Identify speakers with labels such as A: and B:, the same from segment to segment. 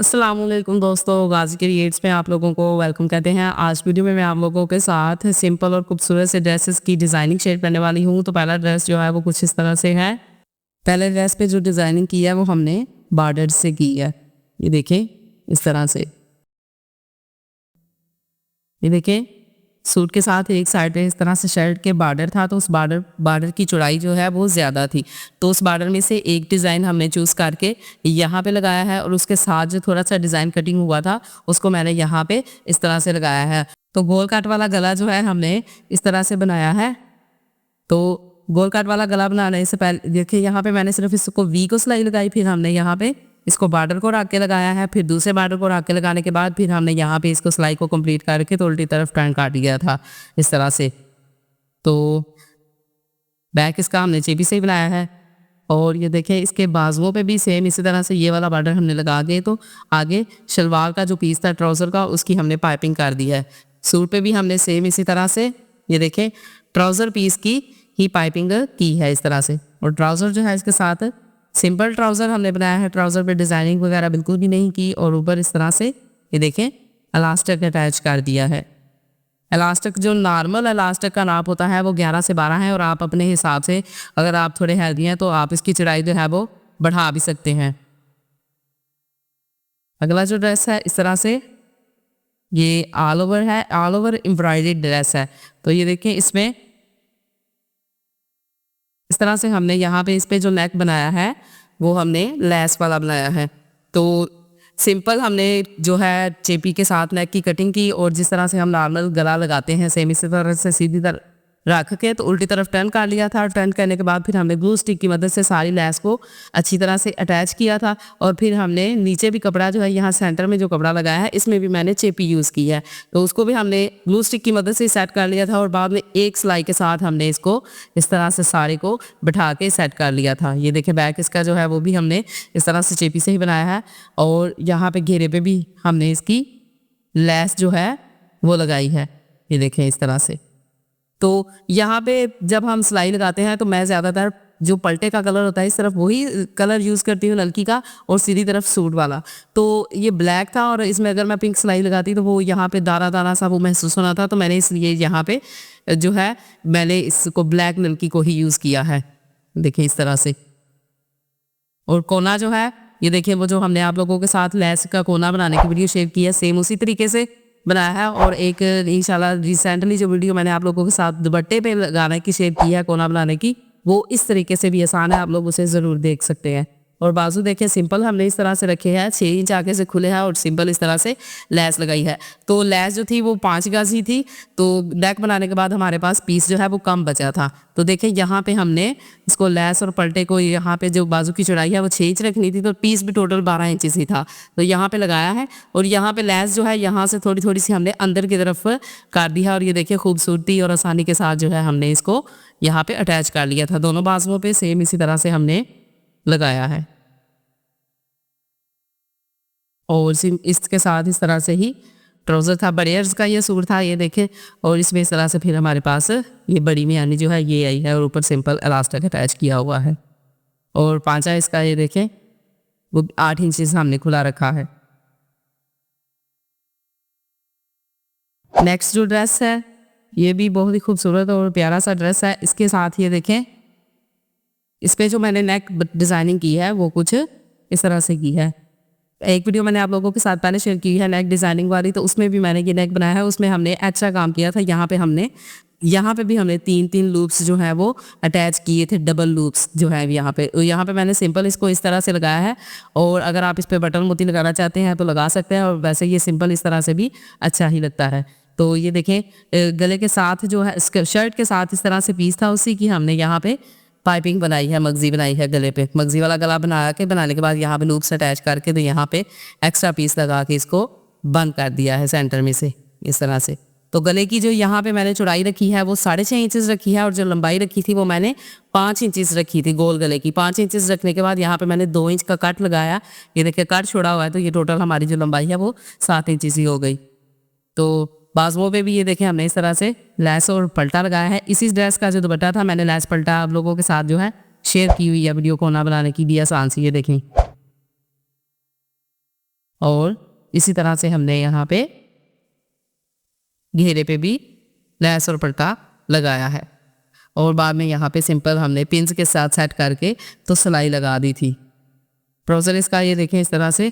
A: अस्सलामुअलैकुम दोस्तों, गाजी क्रिएट्स में आप लोगों को वेलकम कहते हैं। आज वीडियो में मैं आप लोगों के साथ सिंपल और खूबसूरत से ड्रेसेस की डिज़ाइनिंग शेयर करने वाली हूँ। तो पहला ड्रेस जो है वो कुछ इस तरह से है। पहले ड्रेस पे जो डिज़ाइनिंग की है वो हमने बॉर्डर से की है। ये देखें इस तरह से, ये देखें सूट के साथ एक साइड पे इस तरह से शर्ट के बॉर्डर था, तो उस बॉर्डर की चौड़ाई जो है वो ज़्यादा थी। तो उस बॉर्डर में से एक डिज़ाइन हमने चूज़ करके यहाँ पे लगाया है और उसके साथ जो थोड़ा सा डिज़ाइन कटिंग हुआ था उसको मैंने यहाँ पे इस तरह से लगाया है। तो गोल काट वाला गला जो है हमने इस तरह से बनाया है। तो गोल काट वाला गला बनाने से पहले देखिए यहाँ पे मैंने सिर्फ इसको वी को सिलाई लगाई, फिर हमने यहाँ पे इसको बॉर्डर को रख के लगाया है, फिर दूसरे बॉर्डर को रख के लगाने के बाद फिर हमने यहाँ पे इसको सिलाई को कंप्लीट करके तो उल्टी तरफ टर्न काट दिया था इस तरह से। तो बैक इसका हमने चेपी से ही बनाया है और ये देखें इसके बाजुओं पे भी सेम इसी तरह से ये वाला बॉर्डर हमने लगा दिए। तो आगे शलवार का जो पीस था ट्राउज़र का उसकी हमने पाइपिंग कर दी है। सूट पे भी हमने सेम इसी तरह से ये देखें ट्राउज़र पीस की ही पाइपिंग की है इस तरह से। और ट्राउज़र जो है इसके साथ सिंपल ट्राउज़र हमने बनाया है, ट्राउज़र पे डिज़ाइनिंग वगैरह बिल्कुल भी नहीं की और ऊपर इस तरह से ये देखें इलास्टिक अटैच कर दिया है। इलास्टिक जो नॉर्मल इलास्टिक का नाप होता है वो 11 से 12 है और आप अपने हिसाब से अगर आप थोड़े हेल्दी हैं तो आप इसकी चौड़ाई जो है वो बढ़ा भी सकते हैं। अगला जो ड्रेस है इस तरह से ये ऑल ओवर है, ऑल ओवर एम्ब्रॉयडर्ड ड्रेस है। तो ये देखें इसमें इस तरह से हमने यहाँ पे इस पे जो नेक बनाया है वो हमने लेस वाला बनाया है। तो सिंपल हमने जो है चेपी के साथ नेक की कटिंग की और जिस तरह से हम नॉर्मल गला लगाते हैं सेम इसी तरह से सीधी तरह रख के तो उल्टी तरफ टर्न कर लिया था। टर्न करने के बाद फिर हमने ग्लू स्टिक की मदद से सारी लेस को अच्छी तरह से अटैच किया था और फिर हमने नीचे भी कपड़ा जो है यहाँ सेंटर में जो कपड़ा लगाया है इसमें भी मैंने चेपी यूज़ की है। तो उसको भी हमने ग्लू स्टिक की मदद से सेट कर लिया था और बाद में एक सिलाई के साथ हमने इसको इस तरह से सारे को बिठा के सेट कर लिया था। ये देखें बैक इसका जो है वो भी हमने इस तरह से चेपी से ही बनाया है और यहाँ पे घेरे पे भी हमने इसकी लेस जो है वो लगाई है। ये देखें इस तरह से। तो यहाँ पे जब हम सिलाई लगाते हैं तो मैं ज़्यादातर जो पलटे का कलर होता है इस तरफ वही कलर यूज़ करती हूँ नलकी का और सीधी तरफ सूट वाला। तो ये ब्लैक था और इसमें अगर मैं पिंक सिलाई लगाती तो वो यहाँ पे दाना दाना सा वो महसूस होना था, तो मैंने इसलिए यहाँ पे जो है मैंने इसको ब्लैक नलकी को ही यूज़ किया है। देखिए इस तरह से। और कोना जो है ये देखिए वो जो हमने आप लोगों के साथ लेस का कोना बनाने की वीडियो शेयर की है सेम उसी तरीके से बनाया है। और एक इंशाल्लाह रिसेंटली जो वीडियो मैंने आप लोगों के साथ दुपट्टे पे लगाने की शेयर की है कोना बनाने की, वो इस तरीके से भी आसान है, आप लोग उसे ज़रूर देख सकते हैं। और बाजू देखें सिंपल हमने इस तरह से रखे हैं, 6 इंच आगे से खुले हैं और सिंपल इस तरह से लेस लगाई है। तो लेस जो थी वो 5 गज ही थी, तो नेक बनाने के बाद हमारे पास पीस जो है वो कम बचा था। तो देखें यहाँ पे हमने इसको लेस और पलटे को यहाँ पे जो बाजू की चौड़ाई है वो 6 इंच रखनी थी, तो पीस भी टोटल 12 इंच ही था। तो यहाँ पे लगाया है और यहाँ पे लेस जो है यहाँ से थोड़ी थोड़ी सी हमने अंदर की तरफ कर दी है और ये देखिए खूबसूरती और आसानी के साथ जो है हमने इसको यहाँ पे अटैच कर लिया था। दोनों बाजुओं पे सेम इसी तरह से हमने लगाया है और इसके साथ इस तरह से ही ट्राउज़र था। बड़ेयर्स का ये सूट था ये देखें और इसमें इस तरह से फिर हमारे पास ये बड़ी मियानी जो है ये आई है और ऊपर सिंपल इलास्टिक अटैच किया हुआ है। और पांचा इसका ये देखें वो 8 इंच हमने खुला रखा है। नेक्स्ट जो ड्रेस है ये भी बहुत ही खूबसूरत और प्यारा सा ड्रेस है। इसके साथ ये देखें इस पर जो मैंने नेक डिज़ाइनिंग की है वो कुछ इस तरह से की है। एक वीडियो मैंने आप लोगों के साथ पहले शेयर की है नेक डिज़ाइनिंग वाली, तो उसमें भी मैंने ये नेक बनाया है, उसमें हमने एक्स्ट्रा काम किया था। यहाँ पे भी हमने 3-3 लूप्स जो है वो अटैच किए थे, डबल लूप्स जो है यहाँ पे मैंने सिंपल इसको इस तरह से लगाया है और अगर आप इस पर बटन मोती लगाना चाहते हैं तो लगा सकते हैं और वैसे ये सिंपल इस तरह से भी अच्छा ही लगता है। तो ये देखें गले के साथ जो है शर्ट के साथ इस तरह से पीस था उसी की हमने यहाँ पे पाइपिंग बनाई है, मगजी बनाई है गले पे। मगजी वाला गला बनाने के बाद यहाँ पे लूप्स अटैच करके तो यहाँ पे एक्स्ट्रा पीस लगा के इसको बंद कर दिया है सेंटर में से इस तरह से। तो गले की जो यहाँ पे मैंने चौड़ाई रखी है वो 6.5 इंचेस रखी है और जो लंबाई रखी थी वो मैंने 5 इंचेस रखी थी गोल गले की। 5 इंचेस रखने के बाद यहाँ पे मैंने 2 इंच का कट लगाया। ये देखिए कट छोड़ा हुआ है तो ये टोटल हमारी जो लंबाई है वो 7 इंचेस ही हो गई। तो बाजुओं पे भी ये देखें हमने इस तरह से लेस और पलटा लगाया है। इसी ड्रेस का जो दुपट्टा था मैंने लेस पलटा आप लोगों के साथ जो है शेयर की हुई है वीडियो कोना बनाने की भी आसान सी। ये देखें और इसी तरह से हमने यहाँ पे घेरे पे भी लैस और पट्टा लगाया है और बाद में यहाँ पे सिंपल हमने पिंस के साथ सेट करके तो सिलाई लगा दी थी। ट्राउज़र इसका ये देखें इस तरह से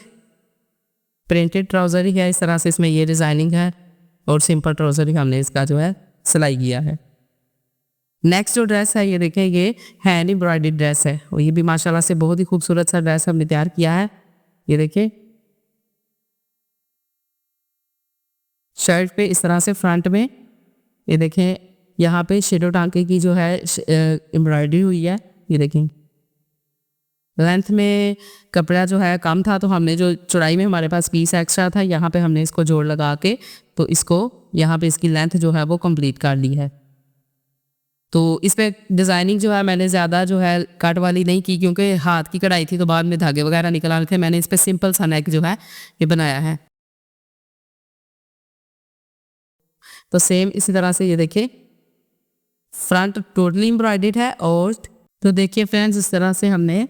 A: प्रिंटेड ट्राउज़र ही है, इस तरह से इसमें ये डिज़ाइनिंग है और सिंपल ट्राउज़र ही हमने इसका जो है सिलाई किया है। नेक्स्ट जो ड्रेस है ये देखें, ये हैंड एम्ब्रॉयडर्ड ड्रेस है और ये भी माशाल्लाह से बहुत ही खूबसूरत सा ड्रेस हमने तैयार किया है। ये देखें शर्ट पे इस तरह से फ्रंट में ये देखें यहाँ पे शेडो टांके की जो है एम्ब्रॉयडरी हुई है। ये देखें लेंथ में कपड़ा जो है कम था तो हमने जो चौड़ाई में हमारे पास पीस एक्स्ट्रा था यहाँ पे हमने इसको जोड़ लगा के तो इसको यहाँ पे इसकी लेंथ जो है वो कंप्लीट कर ली है। तो इस पे डिज़ाइनिंग जो है मैंने ज़्यादा जो है कट वाली नहीं की क्योंकि हाथ की कढ़ाई थी तो बाद में धागे वगैरह निकल आने थे। मैंने इस पे सिंपल सा नेक जो है ये बनाया है। तो सेम इसी तरह से ये देखिए फ्रंट टोटली एम्ब्रॉयडर्ड है और तो देखिए फ्रेंड्स इस तरह से हमने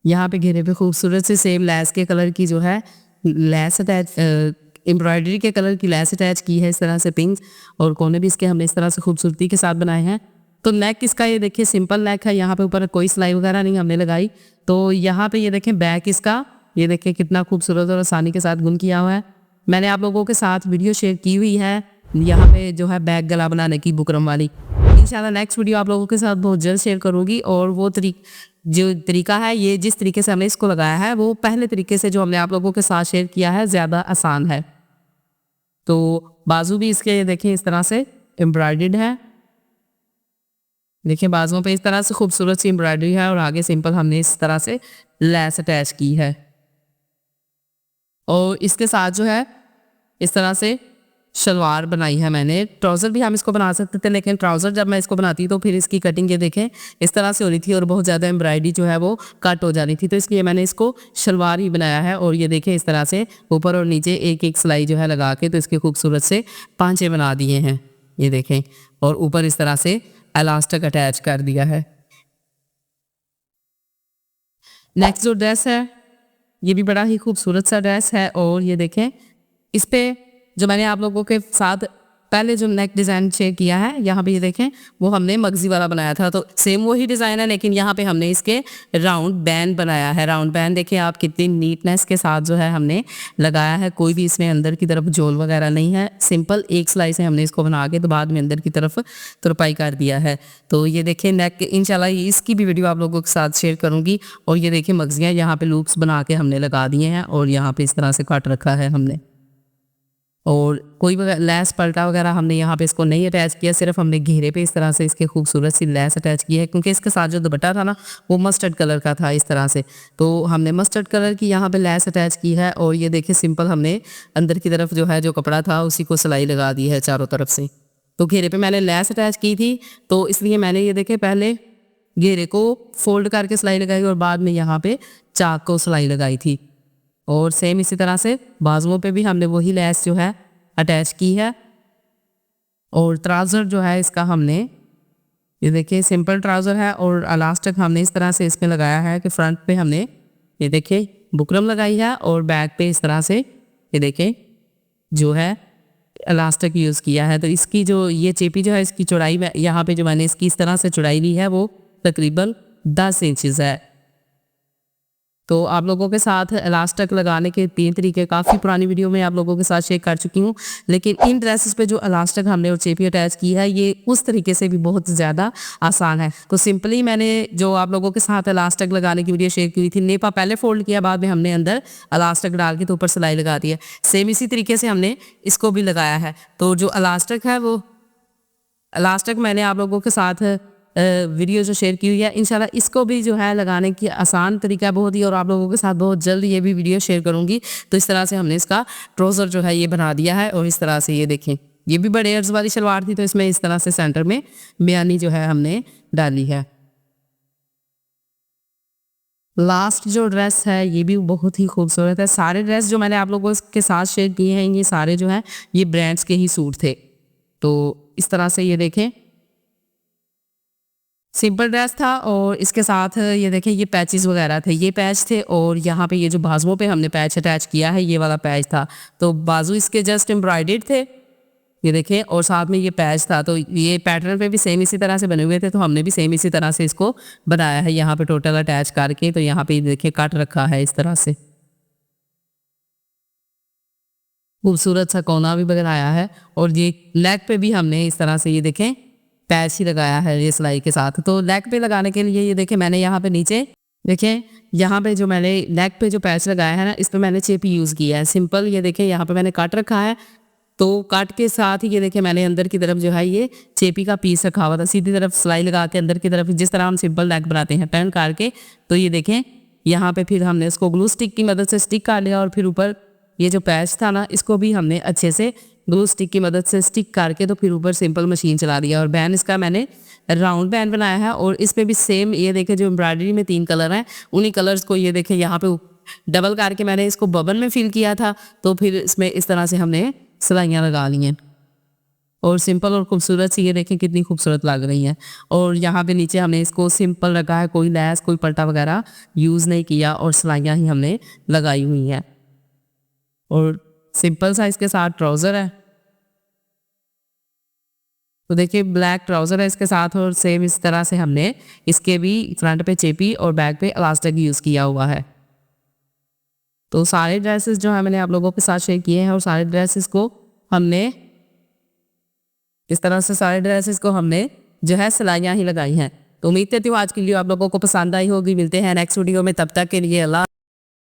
A: यहाँ पे घेरे पे खूबसूरत से सेम लैस के कलर की जो है लैस अटैच एम्ब्रॉयडरी के कलर की लैस अटैच की है इस तरह से पिंक और कोने भी इसके हमने इस तरह से खूबसूरती के साथ बनाए हैं। तो नेक इसका ये देखिए सिंपल नेक है, यहाँ पे ऊपर कोई सिलाई वगैरह नहीं हमने लगाई। तो यहाँ पे ये देखें बैक इसका ये देखिए कितना खूबसूरत और आसानी के साथ गुन किया हुआ है। मैंने आप लोगों के साथ वीडियो शेयर की हुई है यहाँ पे जो है बैक गला बनाने की बुकरम वाली। इंशाल्लाह नेक्स्ट वीडियो आप लोगों के साथ बहुत जल्द शेयर करूँगी और वो जो तरीका है ये जिस तरीके से हमने इसको लगाया है वो पहले तरीके से जो हमने आप लोगों के साथ शेयर किया है ज़्यादा आसान है। तो बाजू भी इसके देखें इस तरह से एम्ब्रॉयडर्ड है, देखिए बाजुओं पे इस तरह से खूबसूरत सी एम्ब्रॉयडरी है और आगे सिंपल हमने इस तरह से लैस अटैच की है और इसके साथ जो है इस तरह से शलवार बनाई है मैंने। ट्राउज़र भी हम इसको बना सकते थे लेकिन ट्राउज़र जब मैं इसको बनाती तो फिर इसकी कटिंग ये देखें इस तरह से हो रही थी और बहुत ज़्यादा एम्ब्रॉयडरी जो है वो कट हो जानी थी, तो इसलिए मैंने इसको शलवार ही बनाया है। और ये देखें इस तरह से ऊपर और नीचे एक एक सिलाई जो है लगा के तो इसके खूबसूरत से पांचे बना दिए हैं ये देखें और ऊपर इस तरह से इलास्टिक अटैच कर दिया है। नेक्स्ट जो ड्रेस है ये भी बड़ा ही खूबसूरत सा ड्रेस है और ये देखें इस पे जो मैंने आप लोगों के साथ पहले जो नेक डिज़ाइन शेयर किया है यहाँ पे ये देखें वो हमने मगजी वाला बनाया था, तो सेम वही डिज़ाइन है लेकिन यहाँ पे हमने इसके राउंड बैंड बनाया है। राउंड बैंड देखिए आप कितनी नीटनेस के साथ जो है हमने लगाया है, कोई भी इसमें अंदर की तरफ जोल वगैरह नहीं है, सिंपल एक सिलाई से हमने इसको बना के तो बाद में अंदर की तरफ तुरपाई कर दिया है। तो ये देखें नेक इंशाल्लाह इसकी भी वीडियो आप लोगों के साथ शेयर करूँगी। और ये देखिए मगजियाँ यहाँ पे लूप्स बना के हमने लगा दिए हैं और यहाँ पे इस तरह से काट रखा है हमने और कोई लैस पलटा वगैरह हमने यहाँ पे इसको नहीं अटैच किया, सिर्फ हमने घेरे पे इस तरह से इसके खूबसूरत सी लैस अटैच की है क्योंकि इसके साथ जो दुपट्टा था ना वो मस्टर्ड कलर का था इस तरह से, तो हमने मस्टर्ड कलर की यहाँ पे लैस अटैच की है। और ये देखिए सिंपल हमने अंदर की तरफ जो है जो कपड़ा था उसी को सिलाई लगा दी है चारों तरफ से। तो घेरे पे मैंने लैस अटैच की थी तो इसलिए मैंने ये देखे पहले घेरे को फोल्ड करके सिलाई लगाई और बाद में यहाँ पे चाक को सिलाई लगाई थी। और सेम इसी तरह से बाजुओं पे भी हमने वही लैस जो है अटैच की है। और ट्राउज़र जो है इसका हमने ये देखिए सिंपल ट्राउज़र है और इलास्टिक हमने इस तरह से इसमें लगाया है कि फ्रंट पे हमने ये देखिए बुकरम लगाई है और बैक पे इस तरह से ये देखिए जो है इलास्टिक यूज़ किया है। तो इसकी जो ये चेपी जो है इसकी चौड़ाई यहाँ पे जो मैंने इसकी इस तरह से चौड़ाई ली है वो तकरीबन 10 इंचज़ है। तो आप लोगों के साथ इलास्टिक लगाने के 3 तरीके काफ़ी पुरानी वीडियो में आप लोगों के साथ शेयर कर चुकी हूँ, लेकिन इन ड्रेसेस पे जो इलास्टिक हमने और चेपी अटैच की है ये उस तरीके से भी बहुत ज़्यादा आसान है। तो सिंपली मैंने जो आप लोगों के साथ इलास्टिक लगाने की वीडियो शेयर की थी, नेपा पहले फोल्ड किया बाद में हमने अंदर इलास्टिक डाल के तो ऊपर सिलाई लगा दी है, सेम इसी तरीके से हमने इसको भी लगाया है। तो जो इलास्टिक है वो इलास्टिक मैंने आप लोगों के साथ वीडियो जो शेयर की हुई है, इंशाल्लाह इसको भी जो है लगाने की आसान तरीका बहुत ही और आप लोगों के साथ बहुत जल्द ये भी वीडियो शेयर करूंगी। तो इस तरह से हमने इसका ट्राउज़र जो है ये बना दिया है और इस तरह से ये देखें ये भी बड़े अर्ज वाली शलवार थी तो इसमें इस तरह से सेंटर में बयानी जो है हमने डाली है। लास्ट जो ड्रेस है ये भी बहुत ही खूबसूरत है। सारे ड्रेस जो मैंने आप लोगों के साथ शेयर किए हैं ये सारे जो हैं ये ब्रांड्स के ही सूट थे। तो इस तरह से ये देखें सिंपल ड्रेस था और इसके साथ ये देखें ये पैचेस वगैरह थे, ये पैच थे और यहाँ पे ये जो बाजुओं पे हमने पैच अटैच किया है ये वाला पैच था। तो बाजू इसके जस्ट एम्ब्रॉयडर्ड थे, ये देखें, और साथ में ये पैच था। तो ये पैटर्न पे भी सेम इसी तरह से बने हुए थे, तो हमने भी सेम इसी तरह से इसको बनाया है यहाँ पे टोटल अटैच करके। तो यहाँ पे ये देखिए कट रखा है इस तरह से, खूबसूरत सा कोना भी बनाया है। और ये लेग पे भी हमने इस तरह से ये देखें पैच ही लगाया है ये सिलाई के साथ। तो लेग पे लगाने के लिए ये देखें मैंने यहाँ पे नीचे देखें, यहाँ पे जो मैंने लेग पे जो पैच लगाया है ना, इस पे मैंने चेपी यूज़ किया है सिंपल। ये देखें यहाँ पे मैंने कट रखा है, तो कट के साथ ही ये देखें मैंने अंदर की तरफ जो है ये चेपी का पीस रखा हुआ था, सीधी तरफ सिलाई लगा के अंदर की तरफ जिस तरह हम सिंपल लेग बनाते हैं टर्न करके। तो ये देखें यहाँ पे फिर हमने इसको ग्लू स्टिक की मदद से स्टिक कर लिया और फिर ऊपर ये जो पैच था ना इसको भी हमने अच्छे से ग्लू स्टिक की मदद से स्टिक करके तो फिर ऊपर सिंपल मशीन चला दिया। और बैन इसका मैंने राउंड बैन बनाया है और इस पे भी सेम ये देखें जो एम्ब्रॉयडरी में 3 कलर हैं उन्हीं कलर्स को ये देखें यहाँ पे डबल करके मैंने इसको बबन में फिल किया था। तो फिर इसमें इस तरह से हमने सिलाइयाँ लगा ली हैं और सिंपल और खूबसूरत सी ये देखें कितनी खूबसूरत लग रही हैं। और यहाँ पे नीचे हमने इसको सिंपल रखा है, कोई लैस कोई पट्टा वगैरह यूज़ नहीं किया और सिलाइयाँ ही हमने लगाई हुई हैं। और सिंपल सा इसके साथ ट्राउज़र है, तो देखिए ब्लैक ट्राउज़र है इसके साथ और सेम इस तरह से हमने इसके भी फ्रंट पे चेपी और बैक पे इलास्टिक यूज़ किया हुआ है। तो सारे ड्रेसेस जो है मैंने आप लोगों के साथ शेयर किए हैं और सारे ड्रेसेस को हमने इस तरह से सारे ड्रेसेस को हमने जो है सिलाइयाँ ही लगाई हैं। तो उम्मीद करती हूँ आज की वीडियो आप लोगों को पसंद आई होगी। मिलते हैं नेक्स्ट वीडियो में, तब तक के लिए अल्लाह।